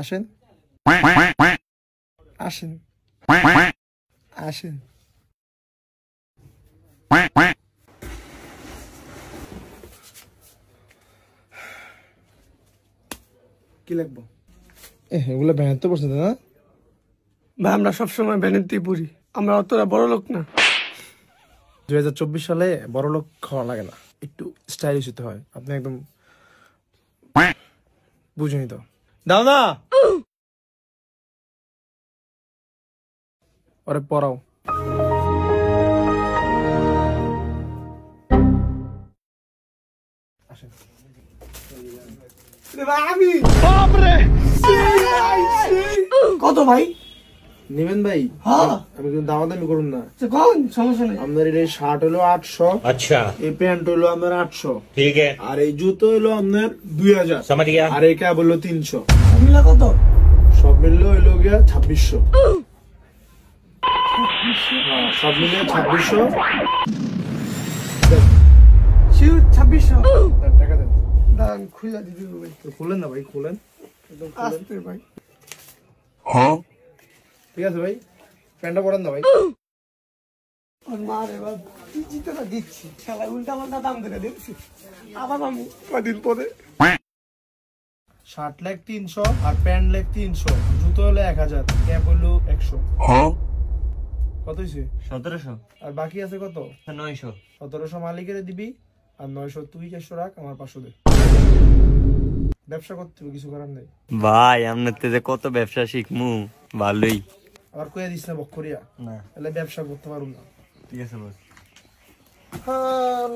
আসেন আসেন আসেন। কি লাগবো? এগুলো ভ্যানাতে পড়ছে না? ভাই আমরা সবসময় ভ্যানেতেই পড়ি, আমরা অতটা বড় লোক না। 2024 সালে বড় লোক খাওয়া লাগে না, একটু স্টাইলিশ হতে হয়। আপনি একদম বুঝুনি তো। দাও না, ওরে পড়াও। কত ভাই? নেবেন ভাই? হ্যাঁ আমি কিন্তু দামাদামি করুন না। কোন সমস্যা নেই। আপনার এই শার্ট হলো 800, अच्छा এই প্যান্ট হলো আপনার 800, ठीक है আর এই জুতো হলো আপনার 2000, समझ गया আর এই ক্যাব হলো 300। মিলা কত? সব মিললো হইলো গিয়া 2600। হ্যাঁ, সব মিলে 2600। শিউ 2600। দেন, টাকা দেন। দাঁড়ান খুলে দিদি ভাই। খুলেন না ভাই, খুলেন একদম খুলেন। আসতে ভাই। ঠিক আছে ভাই, প্যান্টটা পরান না ভাই। আর মা রে বাপ, জিতেটা দিচ্ছি শালা উল্টা পাল্টা দাম ধরে দিচ্ছি। আবার আমি কদিন পরে শার্ট লেগ 300 আর প্যান্ট লেগ 300, জুতো হলো 1000, ক্যাপ হলো 100। কত হয়েছে? 1700 আর বাকি আছে কত? 900 1700 মালিকের দিবি, আর 900 তুই 400 রাখ, আমার 500 দে। ব্যবসা করতে হবে, কিছু করার নেই ভাই আপনার থেকে কত ব্যবসা শিখমু, ভালোই। আবার কইয়া দিস না বকরিয়া, না তাহলে ব্যবসা করতে পারুম না। ঠিক আছে বস। হ্যাঁ